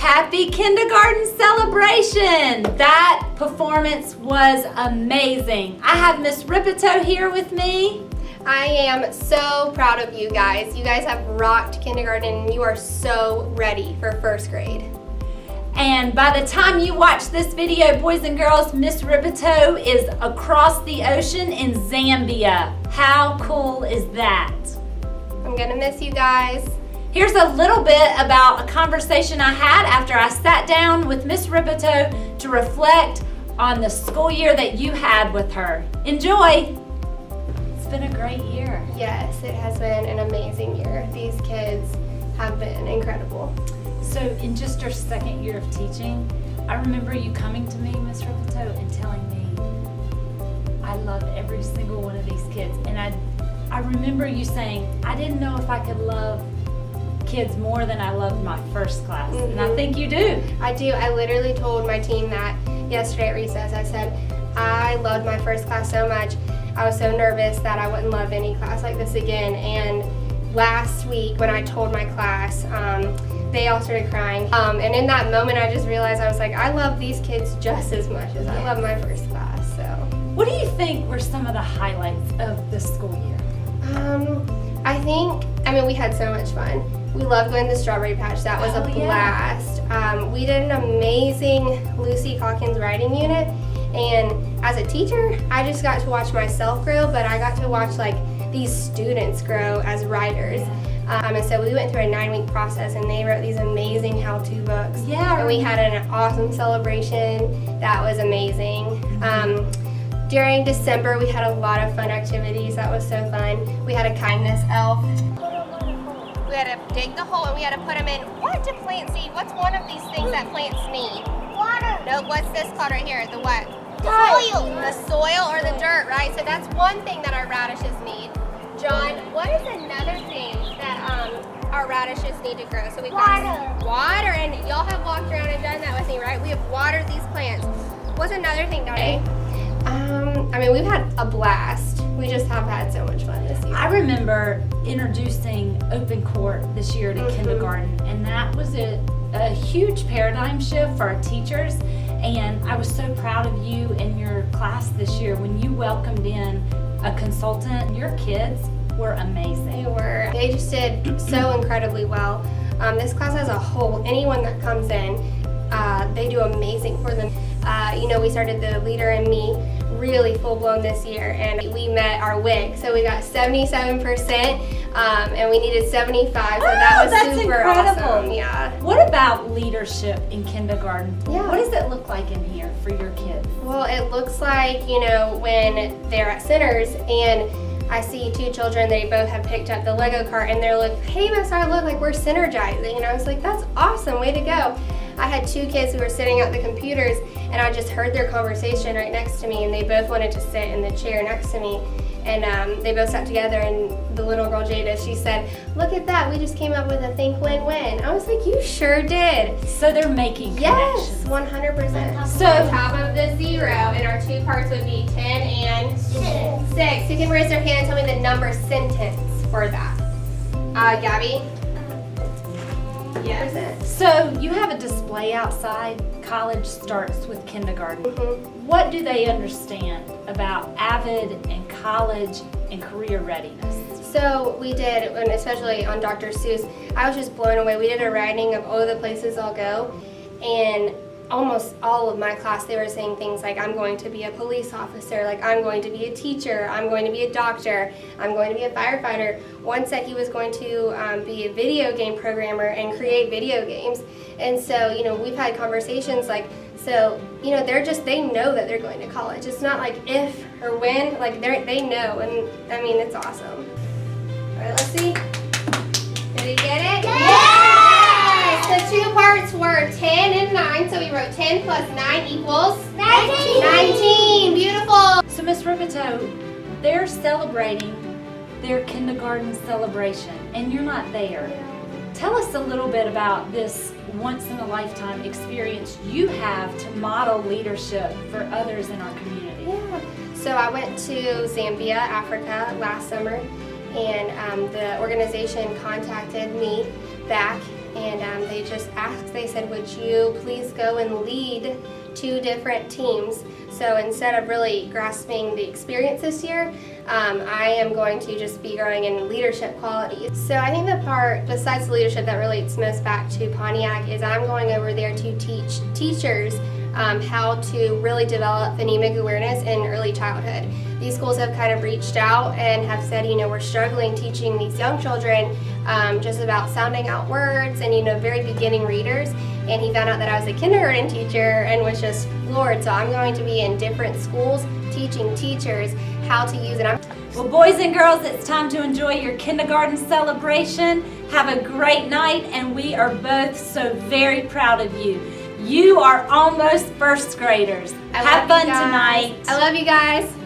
Happy kindergarten celebration! That performance was amazing. I have Miss Rippetoe here with me. I am so proud of you guys. You guys have rocked kindergarten and you are so ready for first grade. And by the time you watch this video, boys and girls, Miss Rippetoe is across the ocean in Zambia. How cool is that? I'm gonna miss you guys. Here's a little bit about a conversation I had after I sat down with Miss Rippetoe to reflect on the school year that you had with her. Enjoy! It's been a great year. Yes, it has been an amazing year. These kids have been incredible. So in just your second year of teaching, I remember you coming to me, Miss Rippetoe, and telling me, I love every single one of these kids. And I remember you saying, I didn't know if I could love kids more than I loved my first class. And I think you do. I do. I literally told my team that yesterday at recess. I said, I loved my first class so much. I was so nervous that I wouldn't love any class like this again. And last week when I told my class, they all started crying. And in that moment, I just realized, I was like, I love these kids just as much as I love my first class. So, what do you think were some of the highlights of the school year? I mean, we had so much fun. We loved going to the Strawberry Patch. That was a blast. We did an amazing Lucy Calkins writing unit. And as a teacher, I just got to watch myself grow, but I got to watch like these students grow as writers. And so we went through a 9-week process and they wrote these amazing how-to books. Yeah. And we had an awesome celebration. That was amazing. During December, we had a lot of fun activities. That was so fun. We had a kindness elf. We had to dig the hole and we had to put them in. What do plants need? What's one of these things that plants need? Water. No, what's this called right here? The what? Soil. The soil or the dirt, right? So that's one thing that our radishes need. John, what is another thing that our radishes need to grow? So we've got water, and y'all have walked around and done that with me, right? We have watered these plants. What's another thing, Donnie? I mean, we've had a blast. We just have had so much fun this year. I remember introducing open court this year to kindergarten, and that was a huge paradigm shift for our teachers. And I was so proud of you and your class this year when you welcomed in a consultant. Your kids were amazing. They were. They just did so incredibly well. This class as a whole, anyone that comes in, they do amazing for them. You know, we started the Leader in Me really full-blown this year, and we met our WIG. So we got 77%, and we needed 75, so that was super incredible. awesome. Yeah. What about leadership in kindergarten? Yeah. What does it look like in here for your kids? Well, it looks like, you know, when they're at Centers and I see two children, they both have picked up the Lego cart and they're like, hey, Miss, I look like we're synergizing. And I was like, that's awesome, way to go. I had two kids who were sitting at the computers and I just heard their conversation right next to me, and they both wanted to sit in the chair next to me. And they both sat together, and the little girl Jada, she said, look at that, we just came up with a think win-win. I was like, you sure did. So they're making Yes, connections. 100%. So On top of the 0, and our two parts would be 10 and 6. Who can raise their hand and tell me the number sentence for that? Gabby? Yes. So you have a display outside. College starts with kindergarten. What do they understand about AVID and college and career readiness? So we did, and especially on Dr. Seuss, I was just blown away. We did a writing of all the places I'll go, and almost all of my class, they were saying things like, I'm going to be a police officer, like I'm going to be a teacher, I'm going to be a doctor, I'm going to be a firefighter. One said he was going to be a video game programmer and create video games. And so, you know, we've had conversations like, so, you know, they know that they're going to college. It's not like if or when, like they know, and I mean, it's awesome. All right, let's see. Did you get it? Yes! The two parts were 10 and 9, so we wrote 10 plus 9 equals 19. Beautiful. So Miss Rippetoe, they're celebrating their kindergarten celebration, and you're not there. Tell us a little bit about this once-in-a-lifetime experience you have to model leadership for others in our community. Yeah. So I went to Zambia, Africa last summer, and the organization contacted me back and they just asked, they said, would you please go and lead 2 different teams? So instead of really grasping the experience this year, I am going to just be growing in leadership qualities. So I think the part, besides the leadership, that relates most back to Pontiac is I'm going over there to teach teachers how to really develop phonemic awareness in early childhood. These schools have kind of reached out and have said, we're struggling teaching these young children just about sounding out words and, very beginning readers. And he found out that I was a kindergarten teacher and was just floored. So I'm going to be in different schools teaching teachers how to use it. Well, boys and girls, it's time to enjoy your kindergarten celebration. Have a great night, and we are both so very proud of you. You are almost first graders. Have fun tonight. I love you guys.